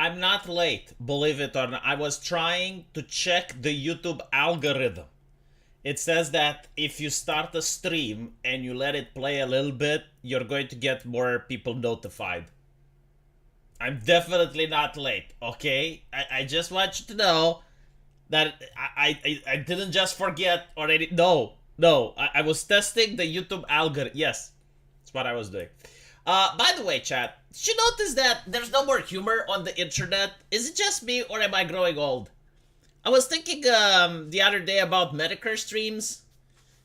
I'm not late, believe it or not. I was trying to check the YouTube algorithm. It says that if you start a stream and you let it play a little bit, you're going to get more people notified. I'm definitely not late, okay? I just want you to know that I didn't just forget already. No, I was testing the YouTube algorithm. Yes, that's what I was doing. By the way, chat, did you notice that there's no more humor on the internet? Is it just me or am I growing old? I was thinking the other day about Medicare streams.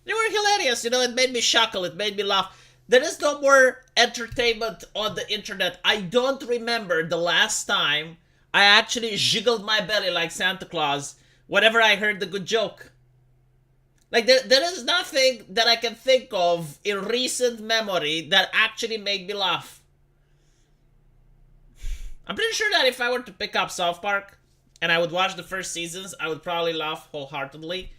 They were hilarious, you know, it made me chuckle, it made me laugh. There is no more entertainment on the internet. I don't remember the last time I actually jiggled my belly like Santa Claus whenever I heard the good joke. Like, there is nothing that I can think of in recent memory that actually made me laugh. I'm pretty sure that if I were to pick up South Park and I would watch the first seasons, I would probably laugh wholeheartedly.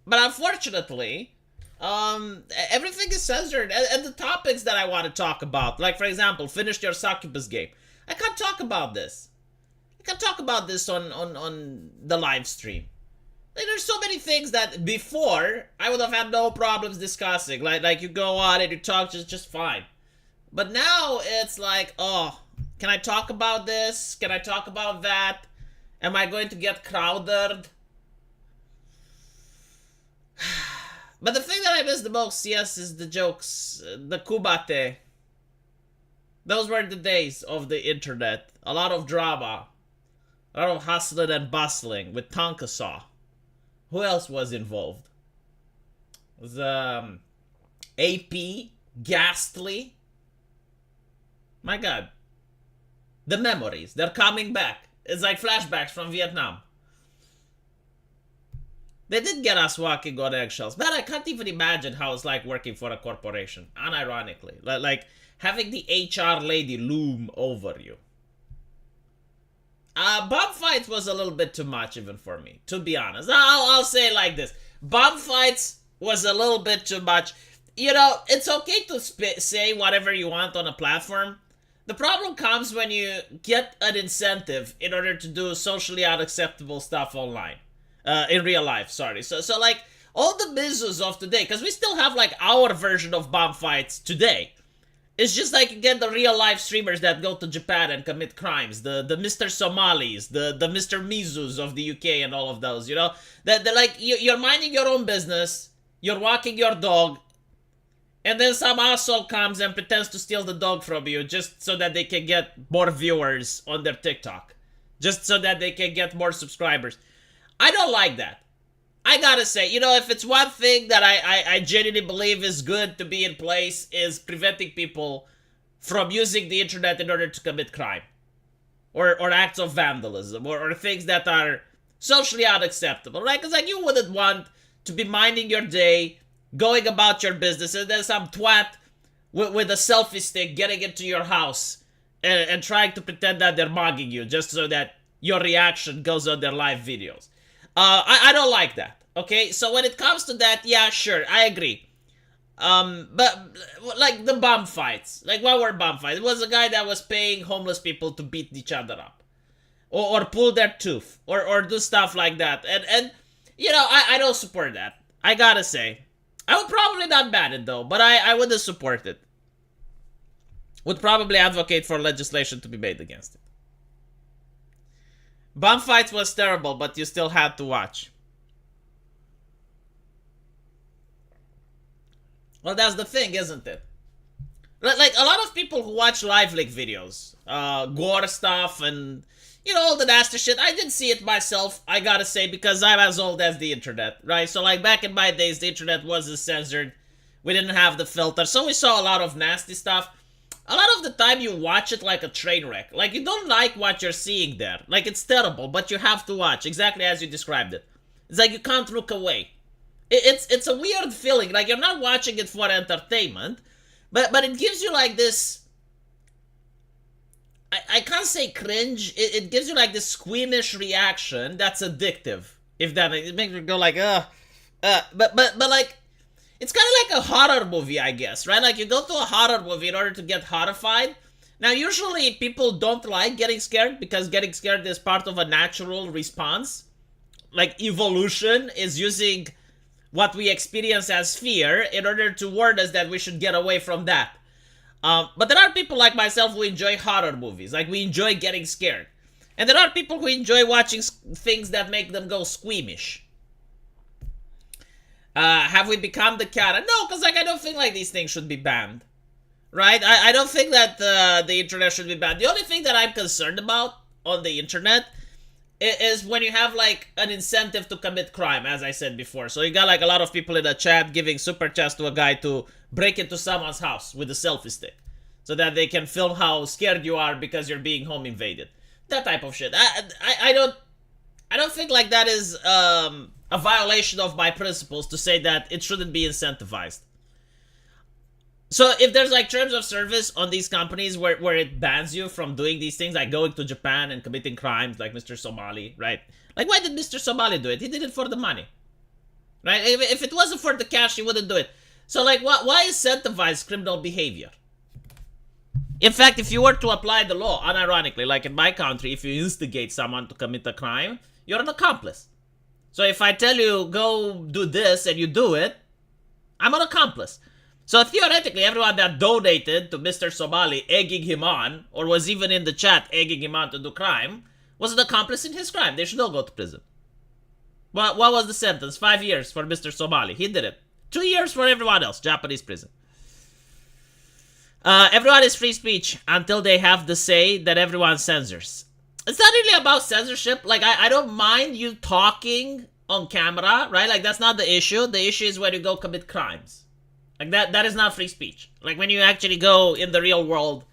But unfortunately, everything is censored. And the topics that I want to talk about, like, for example, finished your succubus game. I can't talk about this. I can't talk about this on the live stream. Like, there's so many things that before I would have had no problems discussing. Like you go on and you talk just fine. But now it's like, oh, can I talk about this? Can I talk about that? Am I going to get crowded? But the thing that I miss the most, yes, is the jokes. The kubate. Those were the days of the internet. A lot of drama. A lot of hustling and bustling with Tonka Saw. Who else was involved? It was AP, Ghastly. My god. The memories, they're coming back. It's like flashbacks from Vietnam. They did get us walking on eggshells. Man, I can't even imagine how it's like working for a corporation. Unironically. Like having the HR lady loom over you. Bomb fights was a little bit too much even for me, to be honest. I'll say it like this. Bomb fights was a little bit too much. You know, it's okay to say whatever you want on a platform. The problem comes when you get an incentive in order to do socially unacceptable stuff online. In real life, sorry. So like, all the Mizus of today, because we still have like our version of bomb fights today. It's just like you get the real life streamers that go to Japan and commit crimes. The Mr. Somalis, the Mr. Mizus of the UK and all of those, you know? That like, you're minding your own business, you're walking your dog, and then some asshole comes and pretends to steal the dog from you just so that they can get more viewers on their TikTok. Just so that they can get more subscribers. I don't like that. I gotta say, you know, if it's one thing that I genuinely believe is good to be in place is preventing people from using the internet in order to commit crime. Or acts of vandalism. Or things that are socially unacceptable, right? Because like, you wouldn't want to be minding your day, going about your business, and then some twat with a selfie stick getting into your house and trying to pretend that they're mugging you just so that your reaction goes on their live videos. I don't like that, okay? So when it comes to that, yeah, sure, I agree. But, like, the bomb fights. Like, what were bomb fights? It was a guy that was paying homeless people to beat each other up. Or pull their tooth. Or do stuff like that. And you know, I don't support that. I gotta say. I would probably not ban it, though. But I wouldn't support it. Would probably advocate for legislation to be made against it. Bomb fights was terrible, but you still had to watch. Well, that's the thing, isn't it? Like, a lot of people who watch live leak videos, gore stuff and, you know, all the nasty shit, I didn't see it myself, I gotta say, because I'm as old as the internet, right? So, like, back in my days, the internet wasn't censored. We didn't have the filter, so we saw a lot of nasty stuff. A lot of the time you watch it like a train wreck. Like, you don't like what you're seeing there. Like, it's terrible, but you have to watch, exactly as you described it. It's like you can't look away. It's a weird feeling. Like, you're not watching it for entertainment, but it gives you like this... I can't say cringe. It gives you like this squeamish reaction that's addictive. If that... It makes you go like, But like... It's kind of like a horror movie, I guess, right? Like, you go to a horror movie in order to get horrified, Now, usually people don't like getting scared because getting scared is part of a natural response. Like, evolution is using what we experience as fear in order to warn us that we should get away from that. But there are people like myself who enjoy horror movies. Like, we enjoy getting scared. And there are people who enjoy watching things that make them go squeamish. Have we become the cat? No, because like I don't think like these things should be banned. Right? I don't think that the internet should be banned. The only thing that I'm concerned about on the internet is when you have like an incentive to commit crime, as I said before. So you got like a lot of people in the chat giving super chats to a guy to break into someone's house with a selfie stick so that they can film how scared you are because you're being home invaded. That type of shit. I don't think like that is a violation of my principles to say that it shouldn't be incentivized. So if there's like terms of service on these companies where it bans you from doing these things, like going to Japan and committing crimes like Mr. Somali, right? Like, why did Mr. Somali do it? He did it for the money, right? If it wasn't for the cash, he wouldn't do it. So like, why incentivize criminal behavior? In fact, if you were to apply the law, unironically, like in my country, if you instigate someone to commit a crime, you're an accomplice. So if I tell you, go do this, and you do it, I'm an accomplice. So theoretically, everyone that donated to Mr. Somali, egging him on, or was even in the chat egging him on to do crime, was an accomplice in his crime. They should all go to prison. What was the sentence? 5 years for Mr. Somali. He did it. 2 years for everyone else. Japanese prison. Everyone is free speech until they have the say that everyone censors. It's not really about censorship. Like, I don't mind you talking on camera, right? Like, that's not the issue. The issue is when you go commit crimes. Like, that is not free speech. Like, when you actually go in the real world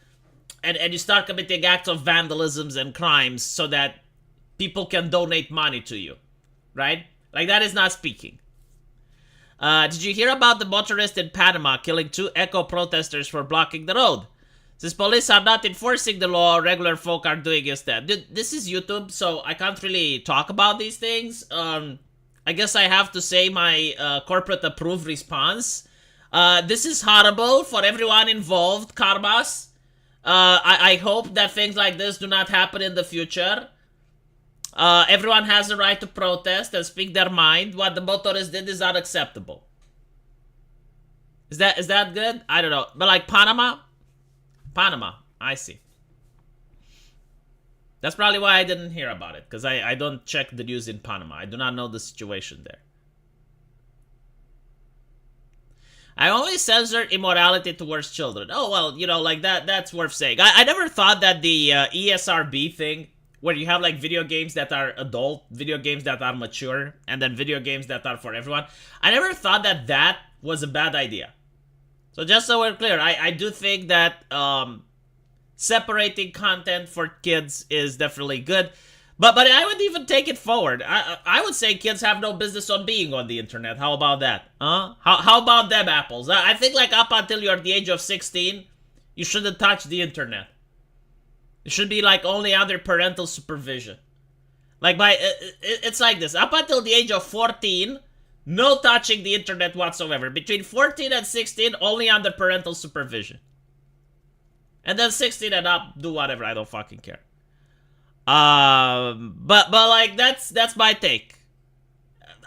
and you start committing acts of vandalisms and crimes so that people can donate money to you, right? Like, that is not speaking. Did you hear about the motorist in Panama killing 2 eco-protesters for blocking the road? Since police are not enforcing the law, regular folk are doing instead. Dude, this is YouTube, so I can't really talk about these things. I guess I have to say my corporate approved response. This is horrible for everyone involved, karmas. I hope that things like this do not happen in the future. Everyone has the right to protest and speak their mind. What the motorist did is unacceptable. Is that good? I don't know. But like Panama, I see. That's probably why I didn't hear about it, because I don't check the news in Panama. I do not know the situation there. I only censor immorality towards children. Oh, well, you know, like that's worth saying. I never thought that the ESRB thing, where you have like video games that are adult, video games that are mature, and then video games that are for everyone. I never thought that was a bad idea. So just so we're clear, I do think that separating content for kids is definitely good. But I would even take it forward. I would say kids have no business on being on the internet. How about that? Huh? How about them apples? I think like up until you're the age of 16, you shouldn't touch the internet. It should be like only under parental supervision. Like it's like this. Up until the age of 14, no touching the internet whatsoever. Between 14 and 16, only under parental supervision. And then 16 and up, do whatever. I don't fucking care. But like that's my take.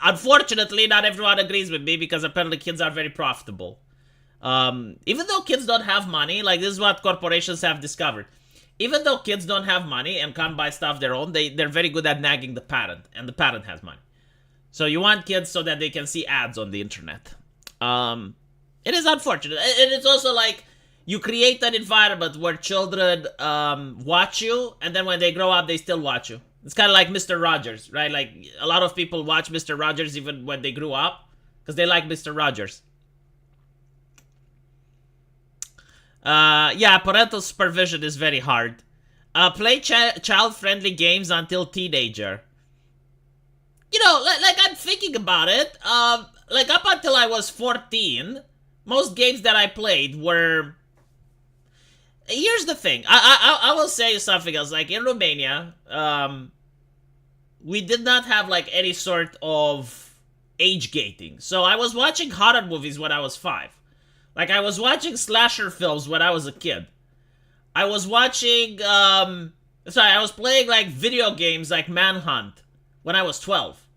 Unfortunately, not everyone agrees with me because apparently kids are very profitable. Even though kids don't have money, like this is what corporations have discovered. Even though kids don't have money and can't buy stuff their own, they're very good at nagging the parent, and the parent has money. So you want kids so that they can see ads on the internet. It is unfortunate. And it's also like you create an environment where children watch you, and then when they grow up, they still watch you. It's kind of like Mr. Rogers, right? Like a lot of people watch Mr. Rogers even when they grew up because they like Mr. Rogers. Yeah, parental supervision is very hard. Play child-friendly games until teenager. You know, like I'm thinking about it. Like up until I was 14, most games that I played were... Here's the thing. I will say something else. Like in Romania, we did not have like any sort of age gating. So I was watching horror movies when I was 5. Like I was watching slasher films when I was a kid. I was watching, I was playing like video games like Manhunt when I was 12.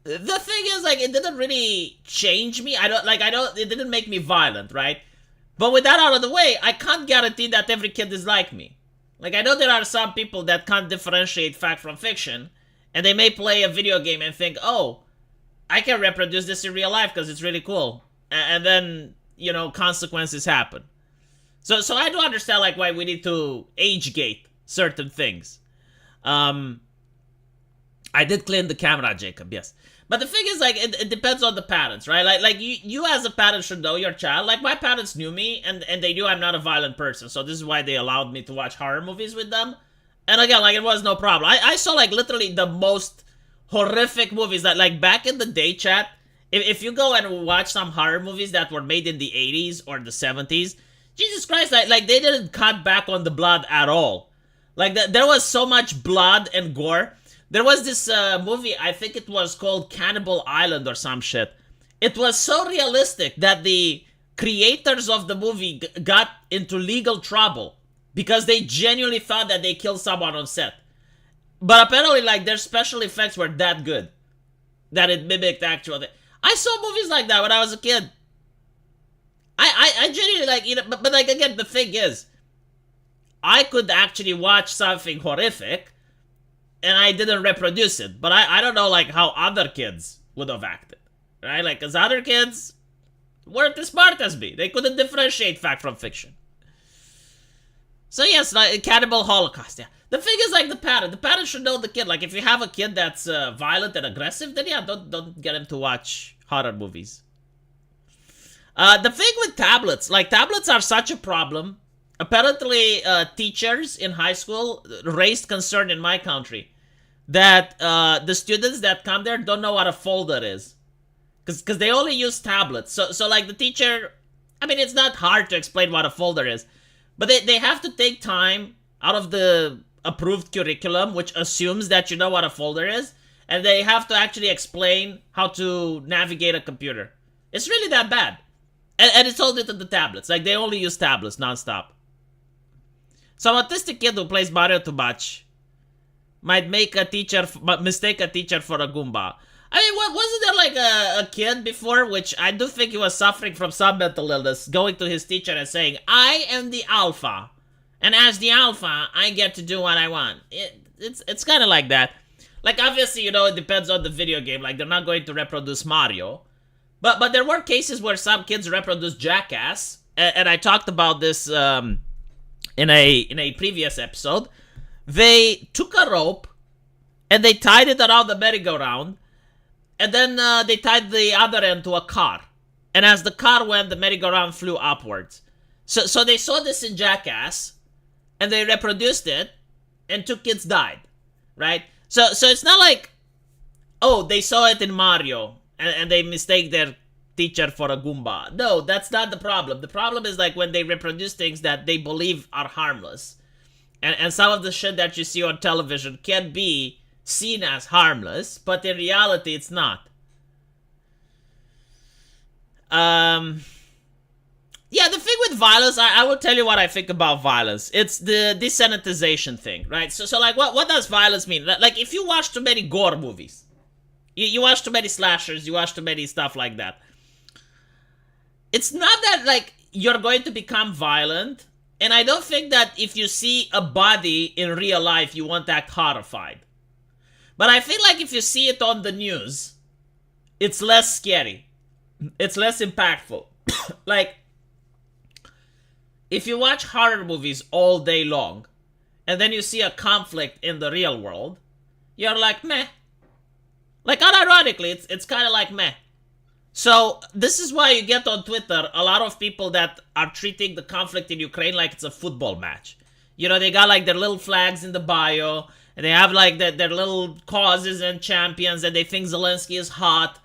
The thing is, like, it didn't really change me. It didn't make me violent, right? But with that out of the way, I can't guarantee that every kid is like me. Like, I know there are some people that can't differentiate fact from fiction, and they may play a video game and think, oh, I can reproduce this in real life because it's really cool. And then, consequences happen. So I do understand, like, why we need to age gate certain things. I did clean the camera, Jacob, yes. But the thing is, like, it depends on the parents, right? Like you as a parent should know your child. Like, my parents knew me, and they knew I'm not a violent person. So this is why they allowed me to watch horror movies with them. And again, like, it was no problem. I saw, like, literally the most horrific movies that, like, back in the day, chat, if you go and watch some horror movies that were made in the 80s or the 70s, Jesus Christ, like they didn't cut back on the blood at all. Like, there was so much blood and gore. There was this movie, I think it was called Cannibal Island or some shit. It was so realistic that the creators of the movie got into legal trouble because they genuinely thought that they killed someone on set. But apparently, like, their special effects were that good that it mimicked actual. I saw movies like that when I was a kid. I genuinely, like, but like, again, the thing is, I could actually watch something horrific and I didn't reproduce it. But I don't know, like, how other kids would have acted, right? Like, because other kids weren't as smart as me. They couldn't differentiate fact from fiction. So yes, like, Cannibal Holocaust, yeah. The thing is, like, the parent should know the kid. Like, if you have a kid that's violent and aggressive, then yeah, don't get him to watch horror movies. The thing with tablets, like, tablets are such a problem. Apparently, teachers in high school raised concern in my country that the students that come there don't know what a folder is. Because they only use tablets. So, like, the teacher, I mean, it's not hard to explain what a folder is. But they have to take time out of the approved curriculum, which assumes that you know what a folder is. And they have to actually explain how to navigate a computer. It's really that bad. And it's all due to the tablets. Like, they only use tablets nonstop. Some autistic kid who plays Mario too much might mistake a teacher for a Goomba. I mean, wasn't there, like, a kid before, which I do think he was suffering from some mental illness, going to his teacher and saying, I am the alpha, and as the alpha, I get to do what I want. It's kind of like that. Like, obviously, it depends on the video game. Like, they're not going to reproduce Mario. But there were cases where some kids reproduced Jackass, and I talked about this in a previous episode. They took a rope, and they tied it around the merry-go-round, and then they tied the other end to a car. And as the car went, the merry-go-round flew upwards. So they saw this in Jackass, and they reproduced it, and 2 kids died, right? So it's not like, oh, they saw it in Mario, and they mistake their teacher for a Goomba. No, that's not the problem. The problem is, like, when they reproduce things that they believe are harmless. And some of the shit that you see on television can be seen as harmless, but in reality, it's not. Yeah, the thing with violence, I will tell you what I think about violence. It's the desensitization thing, right? So like, what does violence mean? Like, if you watch too many gore movies, you watch too many slashers, you watch too many stuff like that, it's not that, like, you're going to become violent, and I don't think that if you see a body in real life, you won't act horrified. But I feel like if you see it on the news, it's less scary. It's less impactful. Like, if you watch horror movies all day long, and then you see a conflict in the real world, you're like, meh. Like, unironically, it's kind of like meh. So, this is why you get on Twitter a lot of people that are treating the conflict in Ukraine like it's a football match. They got, like, their little flags in the bio, and they have, like, their little causes and champions, and they think Zelensky is hot,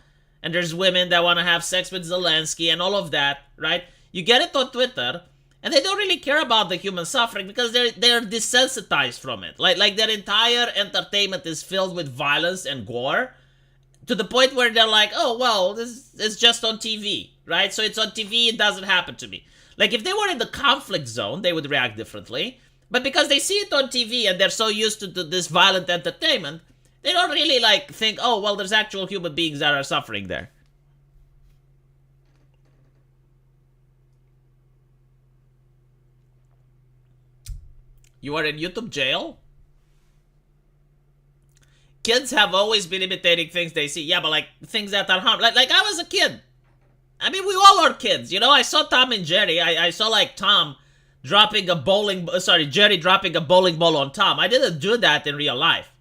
and there's women that want to have sex with Zelensky, and all of that, right? You get it on Twitter, and they don't really care about the human suffering because they're desensitized from it. Like their entire entertainment is filled with violence and gore, to the point where they're like, oh, well, this is just on TV, right? So it's on TV, it doesn't happen to me. Like, if they were in the conflict zone, they would react differently. But because they see it on TV and they're so used to this violent entertainment, they don't really, like, think, oh, well, there's actual human beings that are suffering there. You are in YouTube jail? Kids have always been imitating things they see. Yeah, but, like, things that are harmful. Like I was a kid. I mean, we all are kids, you know? I saw Tom and Jerry. I saw, like, Tom dropping a Jerry dropping a bowling ball on Tom. I didn't do that in real life.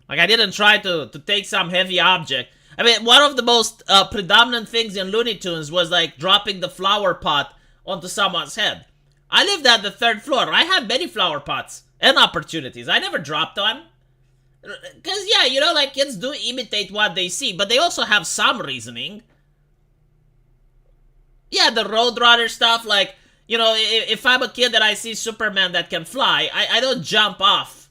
Like, I didn't try to take some heavy object. I mean, one of the most predominant things in Looney Tunes was, like, dropping the flower pot onto someone's head. I lived at the 3rd floor. I had many flower pots and opportunities. I never dropped one. Because, yeah, you know, like, kids do imitate what they see, but they also have some reasoning. Yeah, the Roadrunner stuff, like, you know, if I'm a kid and I see Superman that can fly, I don't jump off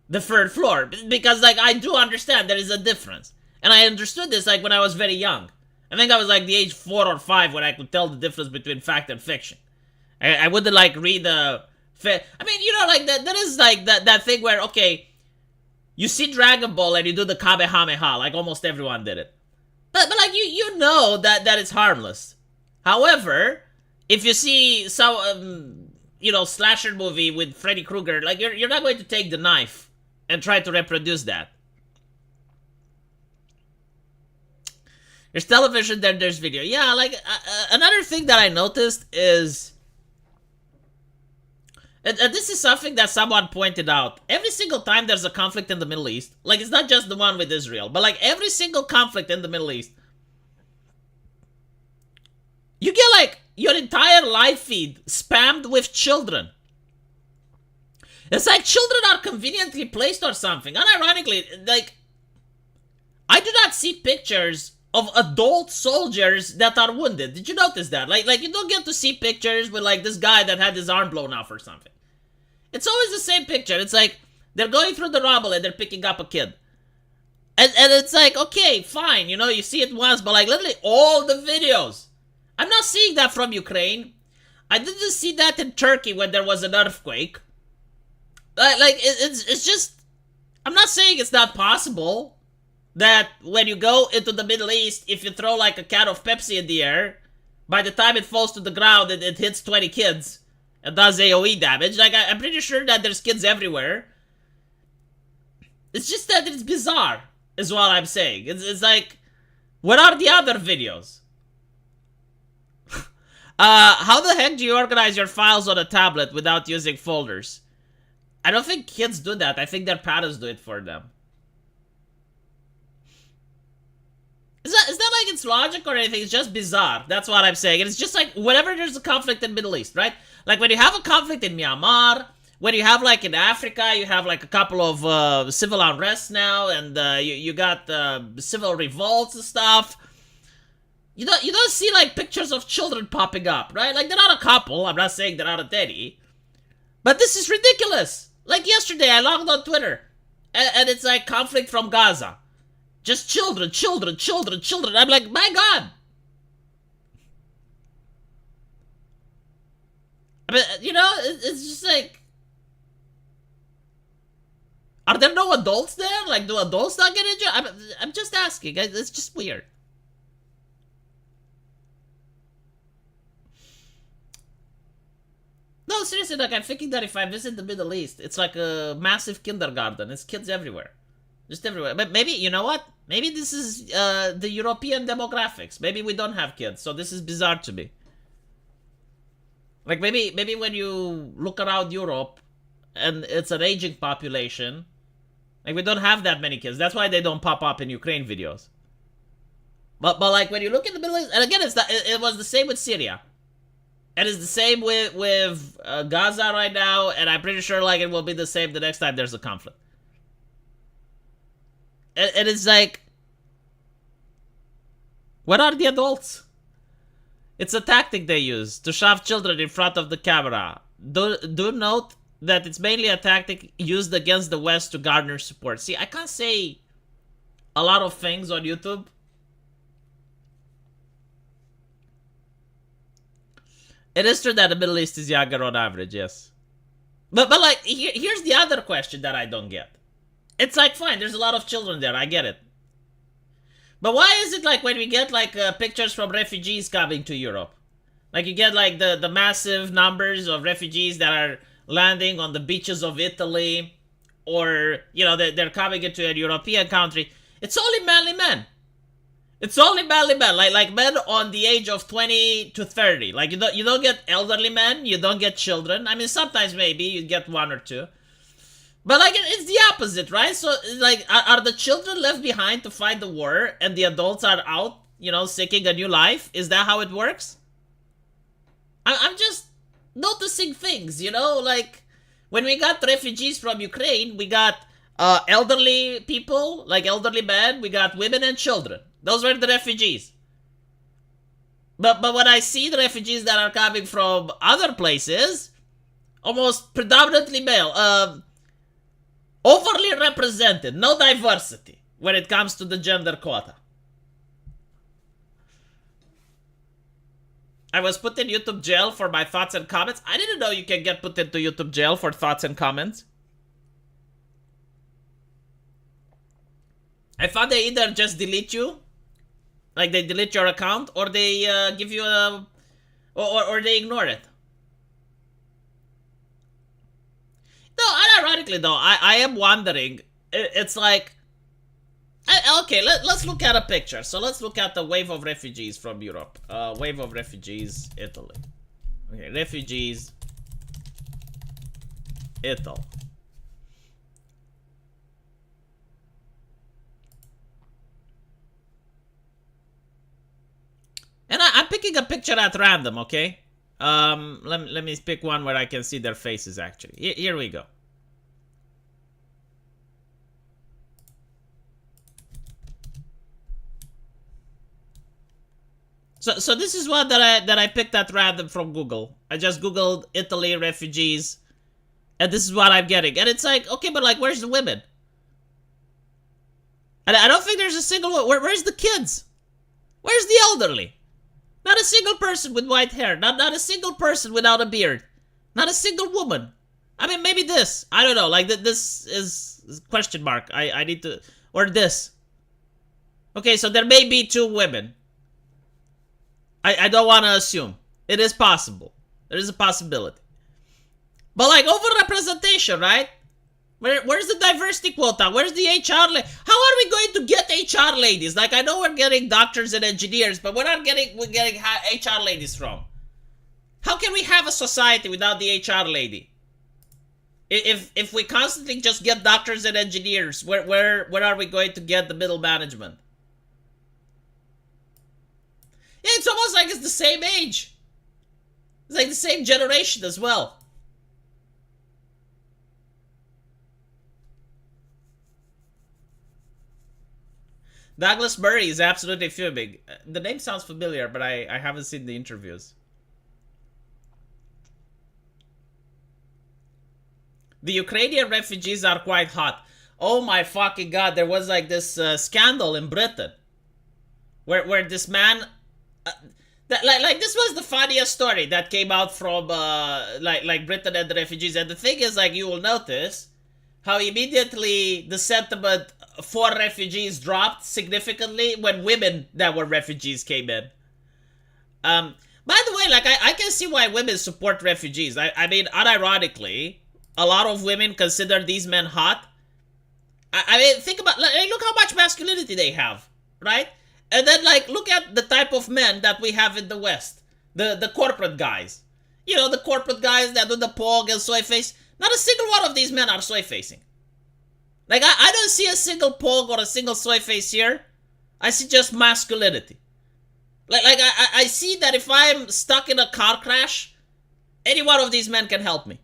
the 3rd floor. Because, like, I do understand there is a difference. And I understood this, like, when I was very young. I think I was, like, the age 4 or 5 when I could tell the difference between fact and fiction. I wouldn't, like, read the... I mean, you know, like, that is, like, that thing where, okay, you see Dragon Ball and you do the Kamehameha, like, almost everyone did it. But like, you know that it's harmless. However, if you see some, you know, slasher movie with Freddy Krueger, like, you're not going to take the knife and try to reproduce that. There's television, then there's video. Yeah, like, another thing that I noticed is... And this is something that someone pointed out. Every single time there's a conflict in the Middle East, like, it's not just the one with Israel, but, like, every single conflict in the Middle East, you get, like, your entire live feed spammed with children. It's like children are conveniently placed or something. Unironically, like, I do not see pictures of adult soldiers that are wounded. Did you notice that? Like you don't get to see pictures with, like, this guy that had his arm blown off or something. It's always the same picture. It's like, they're going through the rubble and they're picking up a kid. And it's like, okay, fine, you know, you see it once, but, like, literally all the videos. I'm not seeing that from Ukraine. I didn't see that in Turkey when there was an earthquake. Like, it's just... I'm not saying it's not possible that when you go into the Middle East, if you throw, like, a can of Pepsi in the air, by the time it falls to the ground, it hits 20 kids and does AoE damage. Like, I'm pretty sure that there's kids everywhere. It's just that it's bizarre, is what I'm saying. It's like, what are the other videos? How the heck do you organize your files on a tablet without using folders? I don't think kids do that. I think their parents do it for them. Is that like it's logic or anything? It's just bizarre. That's what I'm saying. And it's just like, whenever there's a conflict in Middle East, right? Like, when you have a conflict in Myanmar, when you have, like, in Africa, you have, like, a couple of civil unrest now, and you got civil revolts and stuff. You don't see, like, pictures of children popping up, right? Like, they're not a couple. I'm not saying they're not a daddy. But this is ridiculous. Like, yesterday, I logged on Twitter, and it's like, conflict from Gaza. Just children. I'm like, my God. I mean, you know, it's just like... Are there no adults there? Like, do adults not get injured? I'm just asking. It's just weird. No, seriously, like, I'm thinking that if I visit the Middle East, it's like a massive kindergarten. It's kids everywhere. Just everywhere. But maybe, you know what? Maybe this is the European demographics. Maybe we don't have kids, so this is bizarre to me. Like, maybe when you look around Europe, and it's an aging population, like, we don't have that many kids. That's why they don't pop up in Ukraine videos. But like, when you look at the Middle East, and again, it was the same with Syria. And it's the same with Gaza right now, and I'm pretty sure, like, it will be the same the next time there's a conflict. And it's like, what are the adults? It's a tactic they use to shove children in front of the camera. Do note that it's mainly a tactic used against the West to garner support. See, I can't say a lot of things on YouTube. It is true that the Middle East is younger on average, yes. But like, here's the other question that I don't get. It's like, fine, there's a lot of children there, I get it. But why is it like when we get like pictures from refugees coming to Europe? Like you get like the massive numbers of refugees that are landing on the beaches of Italy, or, you know, they're coming into a European country. It's only manly men. It's only manly men, like men on the age of 20 to 30. Like you don't get elderly men, you don't get children. I mean, sometimes maybe you get one or two. But like it's the opposite, right? So like, are the children left behind to fight the war, and the adults are out, you know, seeking a new life? Is that how it works? I'm just noticing things, you know, like when we got refugees from Ukraine, we got elderly people, like elderly men, we got women and children. Those were the refugees. But when I see the refugees that are coming from other places, almost predominantly male, overly represented, no diversity when it comes to the gender quota. I was put in YouTube jail for my thoughts and comments. I didn't know you can get put into YouTube jail for thoughts and comments. I thought they either just delete you, like they delete your account, or they give you a, or they ignore it. No, unironically though, I am wondering, it's like, okay, let's look at a picture. So let's look at the wave of refugees from Europe. Wave of refugees, Italy. Okay, refugees, Italy. And I'm picking a picture at random, okay? Let me pick one where I can see their faces, actually. Here we go. So this is one that I picked at random from Google. I just Googled Italy refugees, and this is what I'm getting. And it's like, okay, but like, where's the women? And I don't think there's a single one. Where's the kids? Where's the elderly? Not a single person with white hair. Not a single person without a beard. Not a single woman. I mean, maybe this. I don't know. Like, this is question mark. I need to... Or this. Okay, so there may be two women. I don't want to assume. It is possible. There is a possibility. But like, overrepresentation, right? Where's the diversity quota? Where's the HR? How are we going to get HR ladies? Like, I know we're getting doctors and engineers, but we're getting HR ladies from. How can we have a society without the HR lady? If we constantly just get doctors and engineers, where are we going to get the middle management? Yeah, it's almost like it's the same age. It's like the same generation as well. Douglas Murray is absolutely fuming. The name sounds familiar, but I haven't seen the interviews. The Ukrainian refugees are quite hot. Oh my fucking god, there was like this scandal in Britain. Where this man... like this was the funniest story that came out from like Britain and the refugees. And the thing is, like, you will notice how immediately the sentiment for refugees dropped significantly when women that were refugees came in. By the way, like, I can see why women support refugees. I mean, unironically, a lot of women consider these men hot. I mean, think about, like, look how much masculinity they have, right? And then, like, look at the type of men that we have in the West. The corporate guys. You know, the corporate guys that do the pog and soy face. Not a single one of these men are soy facing. Like, I don't see a single pog or a single soy face here. I see just masculinity. Like I see that if I'm stuck in a car crash, any one of these men can help me.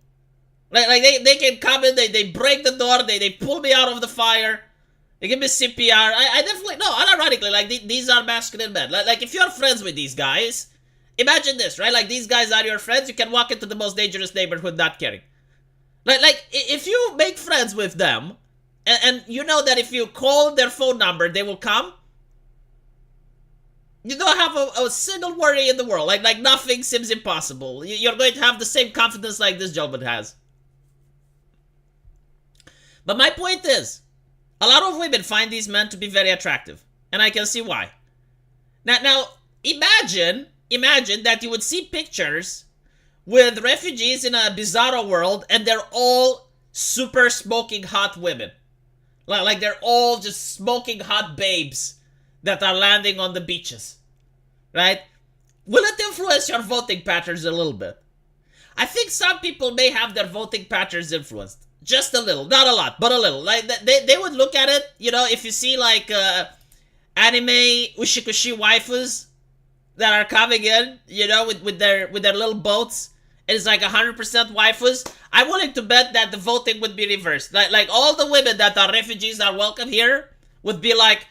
Like they can come in, they break the door, they pull me out of the fire. They give me CPR. I definitely... No, unironically, like, these are masculine men. Like, if you're friends with these guys, imagine this, right? Like, these guys are your friends. You can walk into the most dangerous neighborhood not caring. Like if you make friends with them, and you know that if you call their phone number, they will come. You don't have a single worry in the world. Like nothing seems impossible. You're going to have the same confidence like this gentleman has. But my point is, a lot of women find these men to be very attractive. And I can see why. Now imagine that you would see pictures with refugees in a bizarro world and they're all super smoking hot women. Like they're all just smoking hot babes that are landing on the beaches. Right? Will it influence your voting patterns a little bit? I think some people may have their voting patterns influenced. Just a little. Not a lot, but a little. Like they would look at it, you know, if you see like anime ushikushi waifus that are coming in, you know, with their little boats, and it's like 100% waifus, I'm willing to bet that the voting would be reversed. Like all the women that are refugees are welcome here would be like,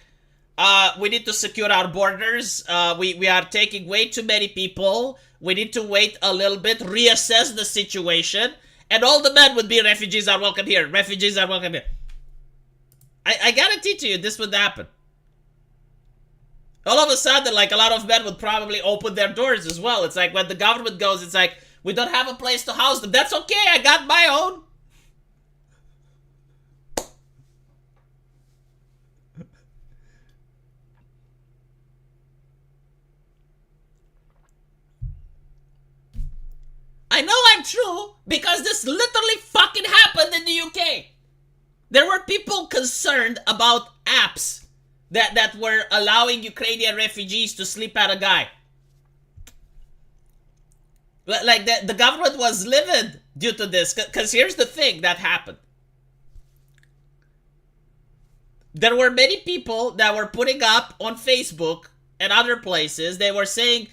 we need to secure our borders. We are taking way too many people. We need to wait a little bit, reassess the situation. And all the men would be, refugees are welcome here. Refugees are welcome here. I guarantee to you this would happen. All of a sudden, like, a lot of men would probably open their doors as well. It's like when the government goes, it's like, we don't have a place to house them. That's okay, I got my own. I know I'm true because this literally fucking happened in the UK. There were people concerned about apps that were allowing Ukrainian refugees to sleep at a guy. Like the government was livid due to this, because here's the thing that happened. There were many people that were putting up on Facebook and other places, they were saying,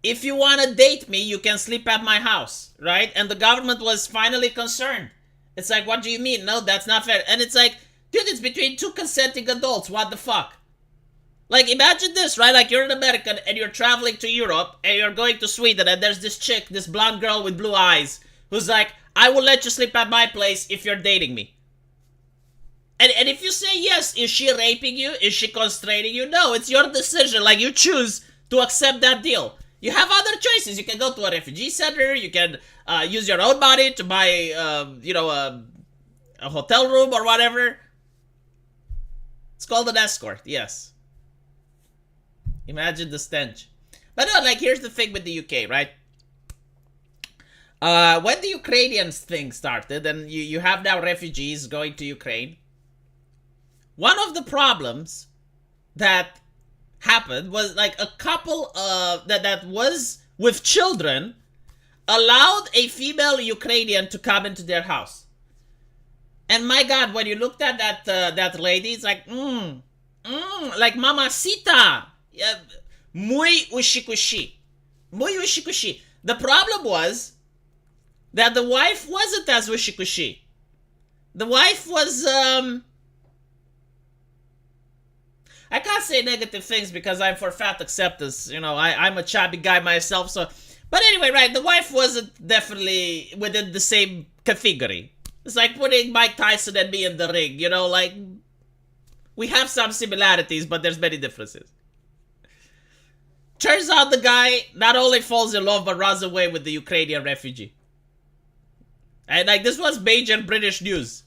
if you want to date me, you can sleep at my house, right? And the government was finally concerned. It's like, what do you mean? No, that's not fair. And it's like, dude, it's between two consenting adults. What the fuck? Like, imagine this, right? Like, you're an American and you're traveling to Europe and you're going to Sweden and there's this chick, this blonde girl with blue eyes, who's like, I will let you sleep at my place if you're dating me. And if you say yes, is she raping you? Is she constraining you? No, it's your decision. Like, you choose to accept that deal. You have other choices. You can go to a refugee center. You can use your own money to buy, you know, a hotel room or whatever. It's called an escort, yes. Imagine the stench. But no, like, here's the thing with the UK, right? When the Ukrainians thing started, and you have now refugees going to Ukraine, one of the problems that happened was like a couple that was with children allowed a female Ukrainian to come into their house. And my God, when you looked at that lady, it's like, like mamacita, muy ushikushi, muy ushikushi. The problem was that the wife wasn't as ushikushi. The wife was I can't say negative things because I'm for fat acceptance. You know, I'm a chubby guy myself, so... But anyway, right, the wife wasn't definitely within the same category. It's like putting Mike Tyson and me in the ring, you know, like... We have some similarities, but there's many differences. Turns out the guy not only falls in love, but runs away with the Ukrainian refugee. And, like, this was major British news.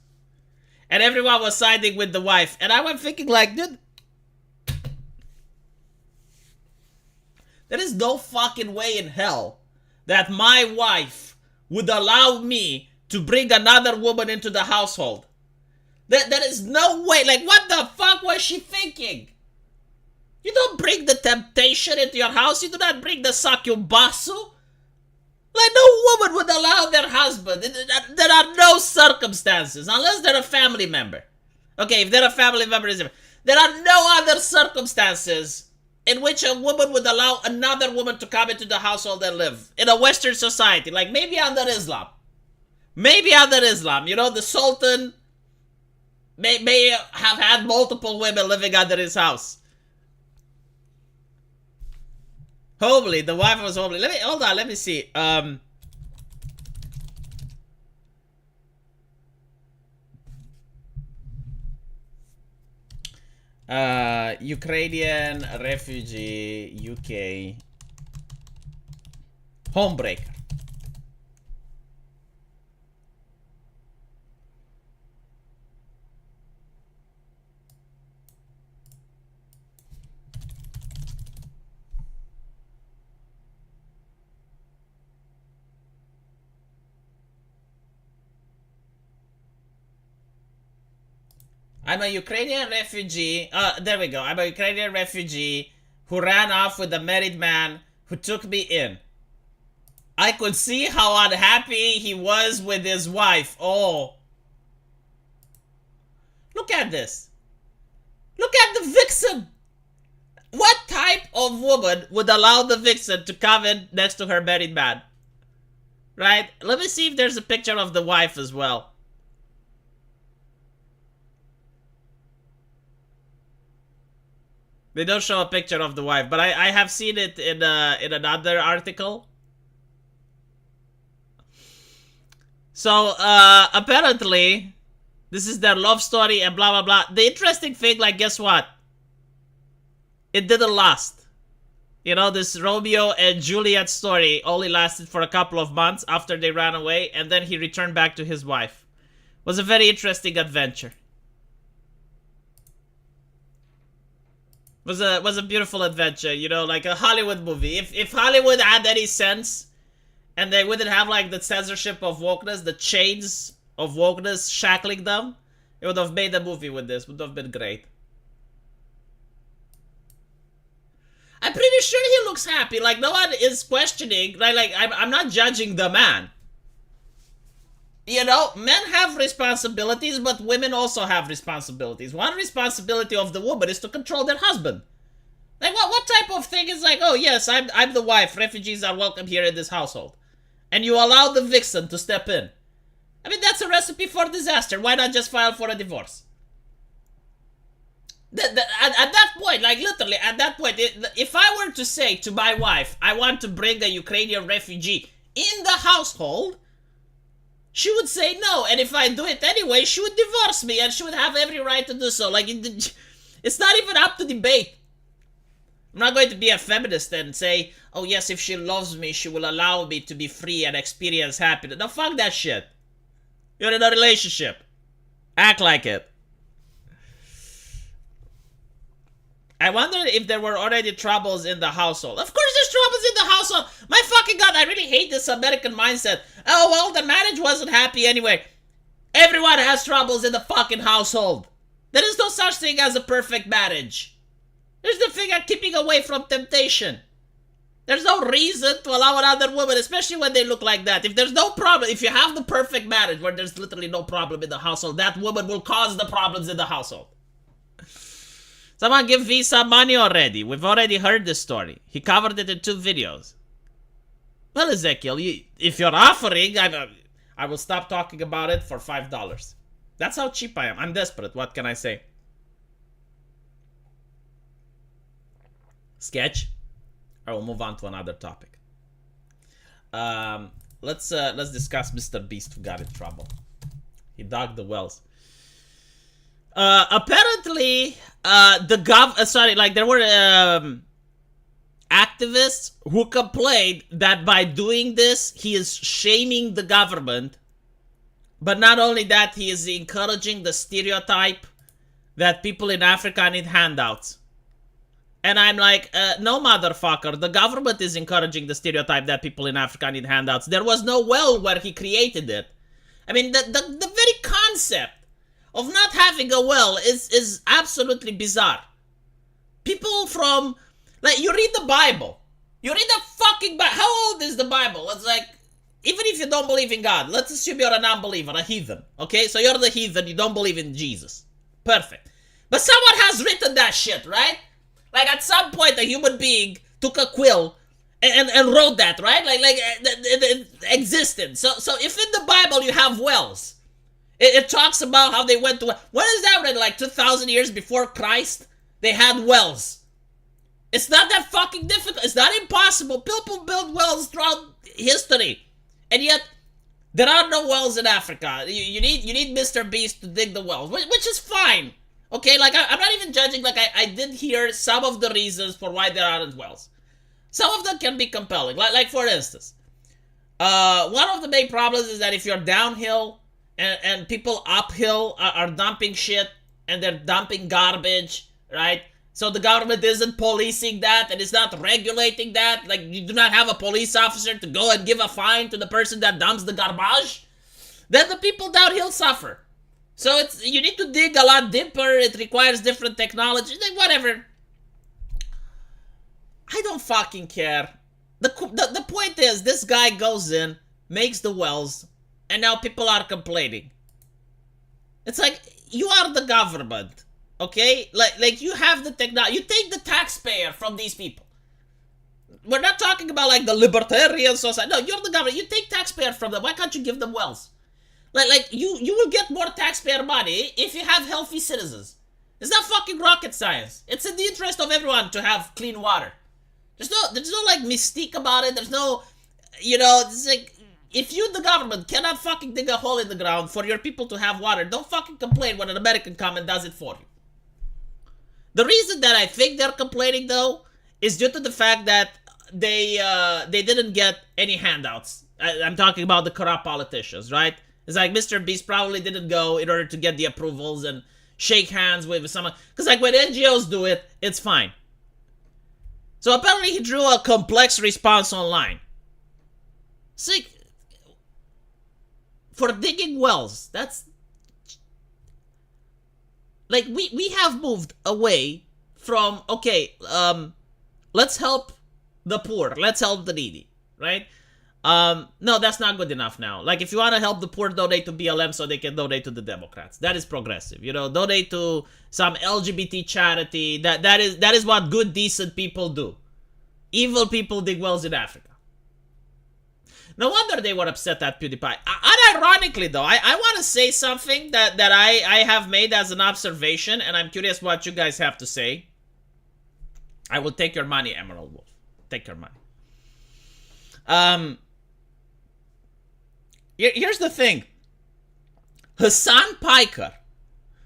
And everyone was siding with the wife. And I was thinking, like, dude... There is no fucking way in hell that my wife would allow me to bring another woman into the household. There is no way. Like, what the fuck was she thinking? You don't bring the temptation into your house. You do not bring the succubasu. Like, no woman would allow their husband. There are no circumstances, unless they're a family member. Okay, if they're a family member, there are no other circumstances in which a woman would allow another woman to come into the household and live in a Western society. Like, maybe under Islam. Maybe under Islam. You know, the Sultan may have had multiple women living under his house. Homely. The wife was homely. Hold on, let me see. Ukrainian refugee, UK homebreaker. I'm a Ukrainian refugee. There we go. I'm a Ukrainian refugee who ran off with a married man who took me in. I could see how unhappy he was with his wife. Oh. Look at this. Look at the vixen. What type of woman would allow the vixen to come in next to her married man? Right? Let me see if there's a picture of the wife as well. They don't show a picture of the wife, but I have seen it in another article. So apparently, this is their love story and blah blah blah. The interesting thing, like, guess what? It didn't last. You know, this Romeo and Juliet story only lasted for a couple of months after they ran away, and then he returned back to his wife. It was a very interesting adventure. Was a beautiful adventure, you know, like a Hollywood movie. If Hollywood had any sense, and they wouldn't have like the censorship of wokeness, the chains of wokeness shackling them, it would have made a movie with this. Would have been great. I'm pretty sure he looks happy. Like, no one is questioning. Like I'm not judging the man. You know, men have responsibilities, but women also have responsibilities. One responsibility of the woman is to control their husband. Like, what type of thing is like, oh yes, I'm the wife, refugees are welcome here in this household, and you allow the vixen to step in? I mean, that's a recipe for disaster. Why not just file for a divorce? At that point, like literally at that point, if I were to say to my wife, I want to bring a Ukrainian refugee in the household, she would say no, and if I do it anyway, she would divorce me, and she would have every right to do so. Like, it's not even up to debate. I'm not going to be a feminist and say, oh yes, if she loves me, she will allow me to be free and experience happiness. No, fuck that shit. You're in a relationship. Act like it. I wonder if there were already troubles in the household. Of course there's troubles in the household. My fucking god, I really hate this American mindset. Oh, well, the marriage wasn't happy anyway. Everyone has troubles in the fucking household. There is no such thing as a perfect marriage. There's the thing of keeping away from temptation. There's no reason to allow another woman, especially when they look like that. If there's no problem, if you have the perfect marriage where there's literally no problem in the household, that woman will cause the problems in the household. Someone give V some money already. We've already heard this story. He covered it in 2 videos. Well, Ezekiel, if you're offering, I will stop talking about it for $5. That's how cheap I am. I'm desperate. What can I say? Sketch? I will move on to another topic. Let's discuss MrBeast, who got in trouble. He dug the wells. Apparently, there were activists who complained that by doing this, he is shaming the government. But not only that, he is encouraging the stereotype that people in Africa need handouts. And I'm like, no, motherfucker. The government is encouraging the stereotype that people in Africa need handouts. There was no well where he created it. I mean, the very concept of not having a well is absolutely bizarre. People from, like, you read the Bible. You read the fucking Bible. How old is the Bible? It's like, even if you don't believe in God, let's assume you're a non-believer, a heathen. Okay, so you're the heathen, you don't believe in Jesus. Perfect. But someone has written that shit, right? Like, at some point, a human being took a quill and wrote that, right? Like it existed. So if in the Bible you have wells, it talks about how they went to, when is that written? Like 2,000 years before Christ? They had wells. It's not that fucking difficult. It's not impossible. People build wells throughout history. And yet, there are no wells in Africa. You need MrBeast to dig the wells, which is fine. Okay, like I'm not even judging. Like I did hear some of the reasons for why there aren't wells. Some of them can be compelling. Like for instance, one of the main problems is that if you're downhill and people uphill are dumping shit and they're dumping garbage, right? So the government isn't policing that and it's not regulating that. Like you do not have a police officer to go and give a fine to the person that dumps the garbage. Then the people downhill suffer. So you need to dig a lot deeper. It requires different technology. Like whatever. I don't fucking care. The point is, this guy goes in, makes the wells, and now people are complaining. It's like, you are the government, okay? Like you have the technology. You take the taxpayer from these people. We're not talking about like the libertarian society. No, you're the government. You take taxpayer from them. Why can't you give them wells? Like you will get more taxpayer money if you have healthy citizens. It's not fucking rocket science. It's in the interest of everyone to have clean water. There's no like mystique about it. There's no, it's like, if you, the government, cannot fucking dig a hole in the ground for your people to have water, don't fucking complain when an American comes and does it for you. The reason that I think they're complaining though is due to the fact that they didn't get any handouts. I'm talking about the corrupt politicians, right? It's like MrBeast probably didn't go in order to get the approvals and shake hands with someone. Because like when NGOs do it, it's fine. So apparently he drew a complex response online. See, for digging wells, that's... Like, we have moved away from, okay, let's help the poor, let's help the needy, right? No, that's not good enough now. Like, if you want to help the poor, donate to BLM so they can donate to the Democrats. That is progressive. Donate to some LGBT charity. That is what good, decent people do. Evil people dig wells in Africa. No wonder they were upset at PewDiePie. Unironically, though, I want to say something that I have made as an observation, and I'm curious what you guys have to say. I will take your money, Emerald Wolf. Take your money. Here's the thing. Hassan Piker,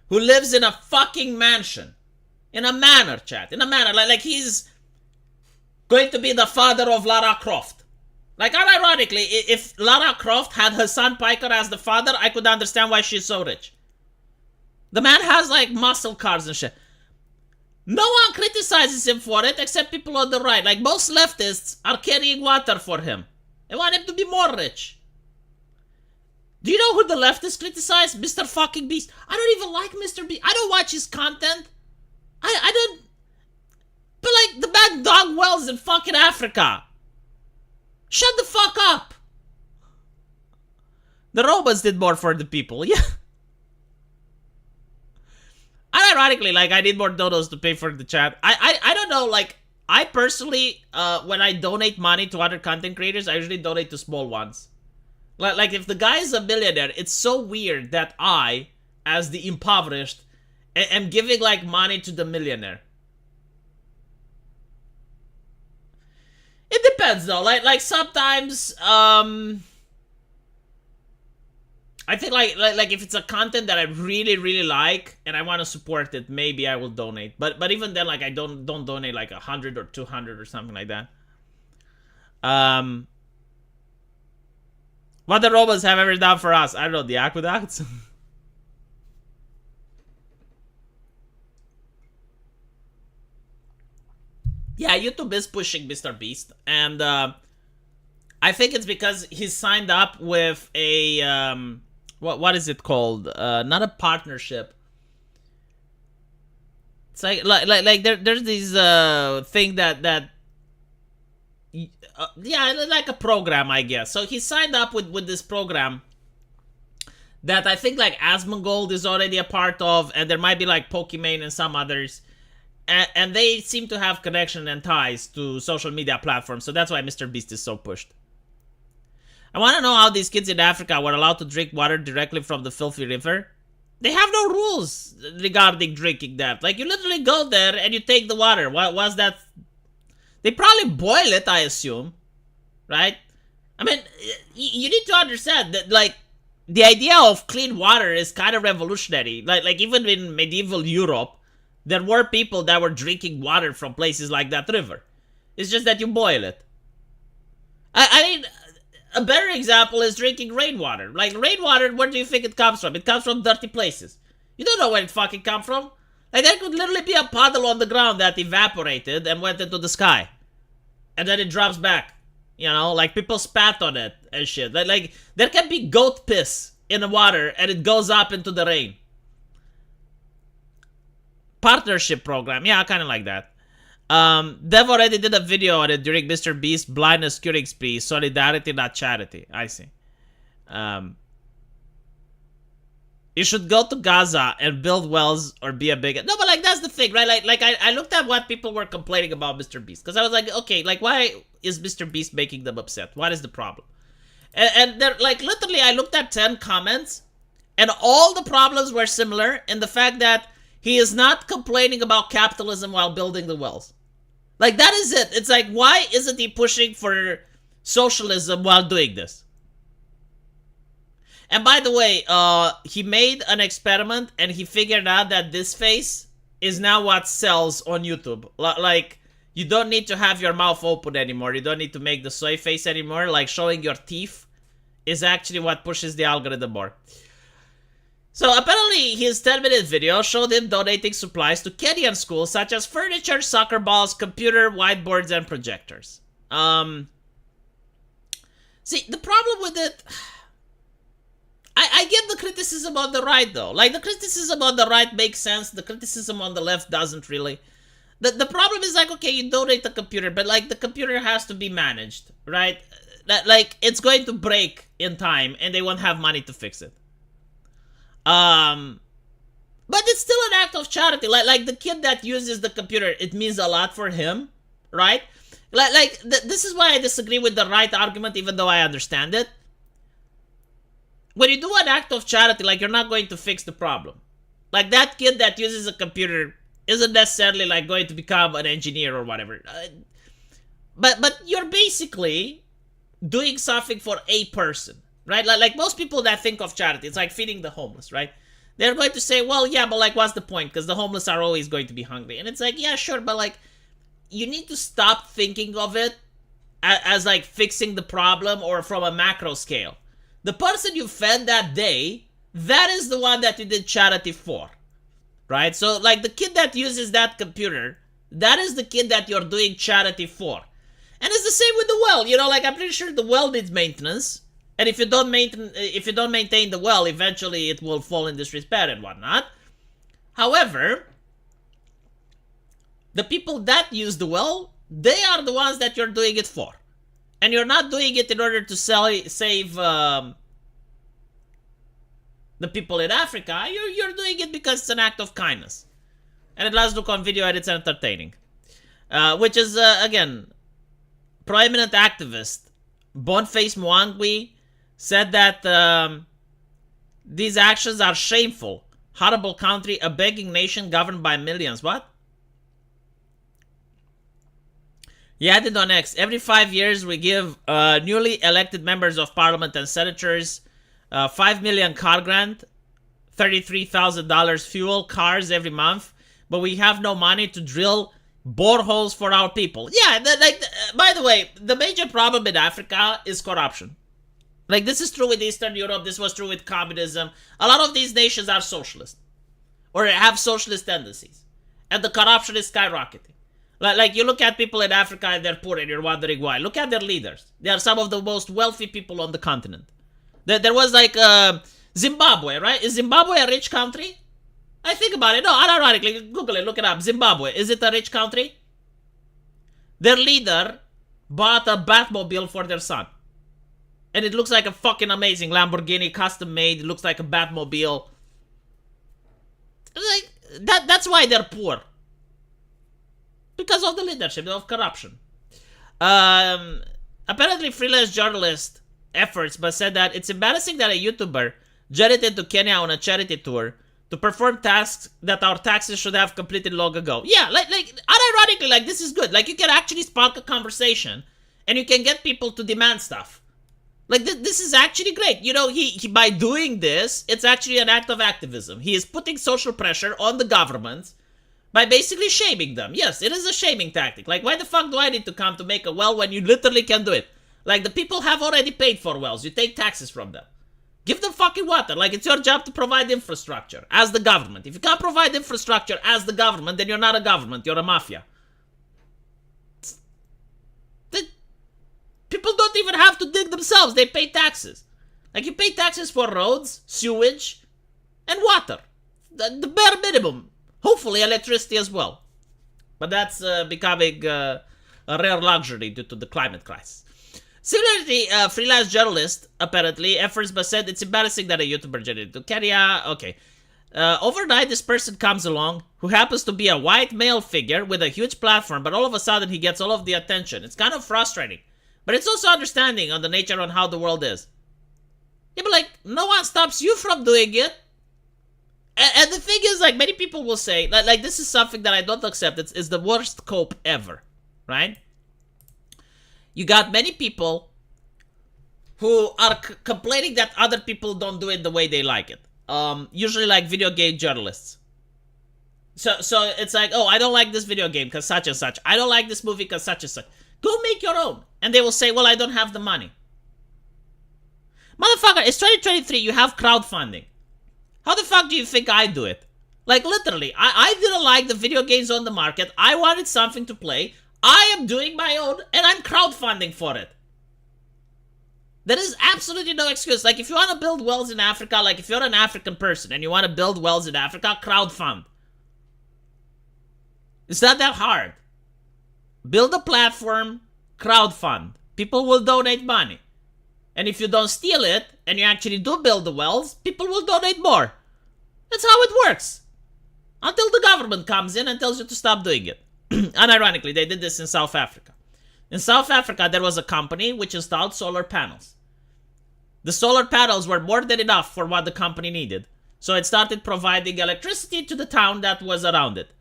who lives in a fucking mansion, in a manor, chat, in a manor, like he's going to be the father of Lara Croft. Like, unironically, if Lara Croft had Hassan Piker as the father, I could understand why she's so rich. The man has, like, muscle cars and shit. No one criticizes him for it except people on the right. Like, most leftists are carrying water for him. They want him to be more rich. Do you know who the leftists criticize? Mr. fucking Beast. I don't even like MrBeast. I don't watch his content. I don't... But, like, the man dug wells in fucking Africa. Shut the fuck up. The robots did more for the people. Yeah. Unironically, like, I need more donos to pay for the chat. I don't know, like, I personally, when I donate money to other content creators, I usually donate to small ones. Like, if the guy is a millionaire, it's so weird that I, as the impoverished, am giving, like, money to the millionaire. It depends, though. Like sometimes, I think, like if it's a content that I really, really like, and I want to support it, maybe I will donate. But even then, like, I don't donate, like, 100 or 200 or something like that. What the robots have ever done for us? I don't know, the aqueducts? Yeah, YouTube is pushing MrBeast, and I think it's because he's signed up with a what is it called? Not a partnership. It's like there's these thing that yeah, like a program, I guess. So he signed up with this program that I think like Asmongold is already a part of, and there might be like Pokimane and some others. And they seem to have connection and ties to social media platforms, so that's why MrBeast is so pushed. I want to know how these kids in Africa were allowed to drink water directly from the filthy river. They have no rules regarding drinking that. Like, you literally go there and you take the water. What was that? They probably boil it, I assume. Right? I mean, you need to understand that, like, the idea of clean water is kind of revolutionary. Like even in medieval Europe, there were people that were drinking water from places like that river. It's just that you boil it. I mean, a better example is drinking rainwater. Like rainwater, where do you think it comes from? It comes from dirty places. You don't know where it fucking comes from. Like there could literally be a puddle on the ground that evaporated and went into the sky. And then it drops back. You know, like people spat on it and shit. Like there can be goat piss in the water and it goes up into the rain. Partnership program. Yeah, kind of like that. Dev already did a video on it during MrBeast blindness curing spree. Solidarity, not charity. I see. You should go to Gaza and build wells or be a bigot. No, but like that's the thing, right? Like I looked at what people were complaining about MrBeast because I was like, okay, like why is MrBeast making them upset? What is the problem? And they're like literally, I looked at 10 comments, and all the problems were similar in the fact that he is not complaining about capitalism while building the wells. Like that is it. It's like why isn't he pushing for socialism while doing this? And by the way, he made an experiment and he figured out that this face is now what sells on YouTube. Like, you don't need to have your mouth open anymore. You don't need to make the soy face anymore. Like, showing your teeth is actually what pushes the algorithm more. So, apparently, his 10-minute video showed him donating supplies to Kenyan schools such as furniture, soccer balls, computer, whiteboards, and projectors. See, the problem with it... I get the criticism on the right, though. Like, the criticism on the right makes sense. The criticism on the left doesn't really. The problem is, like, okay, you donate the computer, but, like, the computer has to be managed, right? Like, it's going to break in time, and they won't have money to fix it. But it's still an act of charity. Like the kid that uses the computer, it means a lot for him, right? This is why I disagree with the right argument, even though I understand it. When you do an act of charity, like, you're not going to fix the problem. Like, that kid that uses a computer isn't necessarily, like, going to become an engineer or whatever. But you're basically doing something for a person, right? Like most people that think of charity, it's like feeding the homeless, right? They're going to say, well, yeah, but, like, what's the point? Because the homeless are always going to be hungry. And it's like, yeah, sure, but, like, you need to stop thinking of it as like, fixing the problem or from a macro scale. The person you fed that day, that is the one that you did charity for, right? So, like, the kid that uses that computer, that is the kid that you're doing charity for. And it's the same with the well, you know, like, I'm pretty sure the well needs maintenance. And if you don't maintain the well, eventually it will fall in disrepair and whatnot. However, the people that use the well, they are the ones that you're doing it for. And you're not doing it in order to save the people in Africa. You're doing it because it's an act of kindness. And it lets look on video and it's entertaining. Which is, again, prominent activist Boniface Mwangwi said that these actions are shameful. Horrible country, a begging nation governed by millions. What? He added on X, every 5 years we give newly elected members of parliament and senators 5 million car grant, $33,000 fuel, cars every month, but we have no money to drill boreholes for our people. Yeah, by the way, the major problem in Africa is corruption. Like, this is true with Eastern Europe, this was true with communism. A lot of these nations are socialist, or have socialist tendencies, and the corruption is skyrocketing. Like, you look at people in Africa and they're poor and you're wondering why. Look at their leaders. They are some of the most wealthy people on the continent. There was like Zimbabwe, right? Is Zimbabwe a rich country? I think about it. No, unironically, Google it, look it up. Zimbabwe, is it a rich country? Their leader bought a Batmobile for their son. And it looks like a fucking amazing Lamborghini, custom made. It looks like a Batmobile. Like, that's why they're poor. Because of the leadership, of corruption. Apparently freelance journalist efforts, but said that it's embarrassing that a YouTuber jetted into Kenya on a charity tour to perform tasks that our taxes should have completed long ago. Yeah, like unironically, like, this is good. Like, you can actually spark a conversation and you can get people to demand stuff. Like this is actually great. You know, he by doing this, it's actually an act of activism. He is putting social pressure on the government by basically shaming them. Yes, it is a shaming tactic. Like, why the fuck do I need to come to make a well when you literally can do it? Like, the people have already paid for wells. You take taxes from them. Give them fucking water. Like, it's your job to provide infrastructure as the government. If you can't provide infrastructure as the government, then you're not a government. You're a mafia. People don't even have to dig themselves. They pay taxes. Like, you pay taxes for roads, sewage, and water. The bare minimum. Hopefully electricity as well. But that's becoming a rare luxury due to the climate crisis. Similarly, freelance journalist, apparently, efforts but said it's embarrassing that a YouTuber generated to Kenya. Okay. Overnight, this person comes along who happens to be a white male figure with a huge platform, but all of a sudden he gets all of the attention. It's kind of frustrating. But it's also understanding on the nature on how the world is. Yeah, but like, no one stops you from doing it. And the thing is, like, many people will say, like this is something that I don't accept. It's the worst cope ever, right? You got many people who are complaining that other people don't do it the way they like it. Usually like video game journalists. So it's like, oh, I don't like this video game because such and such. I don't like this movie because such and such. Go make your own. And they will say, well, I don't have the money. Motherfucker, it's 2023. You have crowdfunding. How the fuck do you think I do it? Like, literally, I didn't like the video games on the market. I wanted something to play. I am doing my own, and I'm crowdfunding for it. There is absolutely no excuse. Like, if you want to build wells in Africa, like, if you're an African person and you want to build wells in Africa, crowdfund. It's not that hard. Build a platform, crowdfund. People will donate money. And if you don't steal it, and you actually do build the wells, people will donate more. That's how it works. Until the government comes in and tells you to stop doing it. Unironically, they did this in South Africa. In South Africa, there was a company which installed solar panels. The solar panels were more than enough for what the company needed. So it started providing electricity to the town that was around it.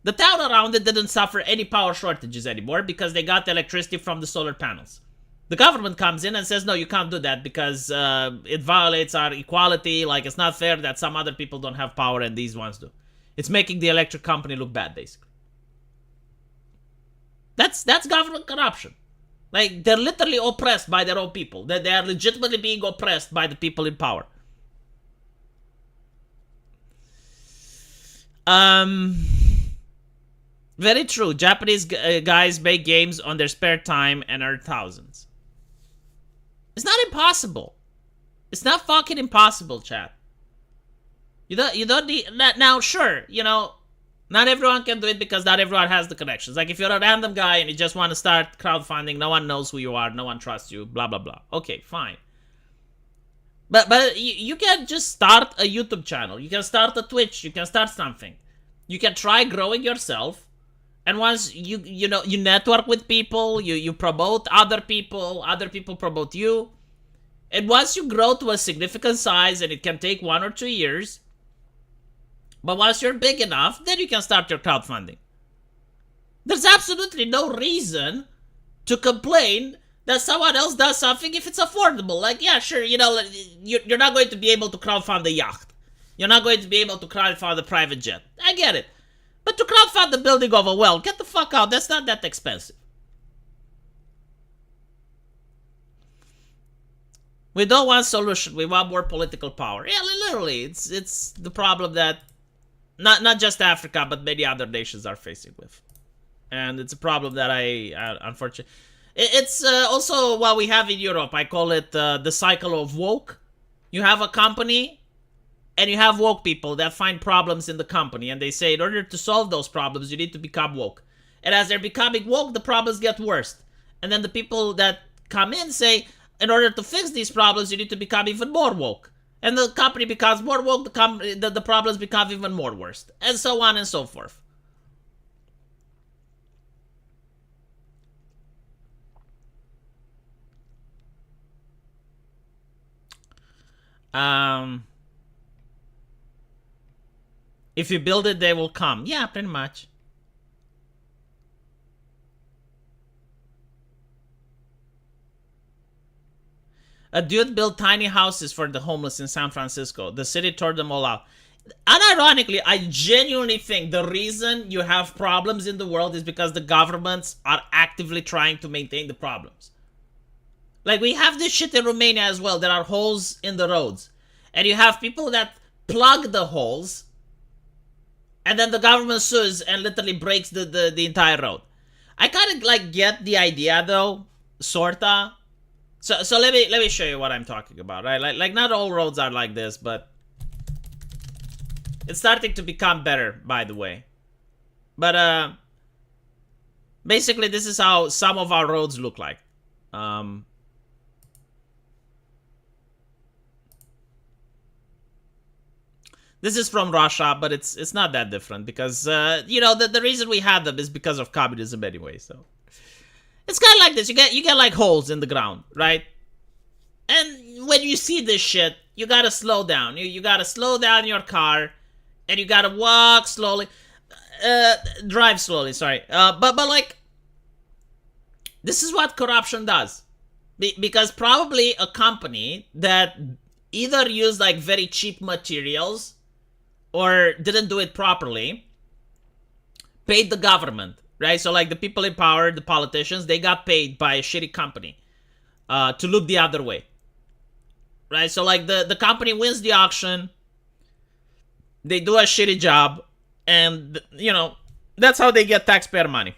The town around it didn't suffer any power shortages anymore because they got the electricity from the solar panels. The government comes in and says, no, you can't do that because it violates our equality. Like, it's not fair that some other people don't have power and these ones do. It's making the electric company look bad, basically. That's government corruption. Like, they're literally oppressed by their own people. They are legitimately being oppressed by the people in power. Very true. Japanese guys make games on their spare time and earn thousands. It's not impossible. It's not fucking impossible, chat. You don't need... Now, sure, you know, not everyone can do it because not everyone has the connections. Like, if you're a random guy and you just want to start crowdfunding, no one knows who you are, no one trusts you, blah, blah, blah. Okay, fine. But you can just start a YouTube channel. You can start a Twitch. You can start something. You can try growing yourself. And once you network with people, you promote other people promote you. And once you grow to a significant size, and it can take 1 or 2 years, but once you're big enough, then you can start your crowdfunding. There's absolutely no reason to complain that someone else does something if it's affordable. Like, yeah, sure, you know, you're not going to be able to crowdfund a yacht. You're not going to be able to crowdfund a private jet. I get it. But to crowdfund the building of a well, get the fuck out. That's not that expensive. We don't want solution. We want more political power. Yeah, literally, it's the problem that not just Africa, but many other nations are facing with, and it's a problem that unfortunately, it's also what we have in Europe. I call it the cycle of woke. You have a company. And you have woke people that find problems in the company. And they say, in order to solve those problems, you need to become woke. And as they're becoming woke, the problems get worse. And then the people that come in say, in order to fix these problems, you need to become even more woke. And the company becomes more woke, the problems become even more worse. And so on and so forth. If you build it, they will come. Yeah, pretty much. A dude built tiny houses for the homeless in San Francisco. The city tore them all out. Unironically, I genuinely think the reason you have problems in the world is because the governments are actively trying to maintain the problems. Like, we have this shit in Romania as well. There are holes in the roads. And you have people that plug the holes, and then the government sues and literally breaks the entire road. I kind of like get the idea though, sorta. So let me show you what I'm talking about, right? Like not all roads are like this, but it's starting to become better, by the way. But basically this is how some of our roads look like. This is from Russia, but it's not that different because you know, the reason we had them is because of communism anyway. So it's kind of like this. You get like holes in the ground, right? And when you see this shit, you gotta slow down. You gotta slow down your car, and you gotta walk slowly, drive slowly. Sorry, but like this is what corruption does, because probably a company that either used like very cheap materials or didn't do it properly paid the government, right? So like the people in power, the politicians, they got paid by a shitty company to look the other way, right? So like the company wins the auction, they do a shitty job, and you know, that's how they get taxpayer money.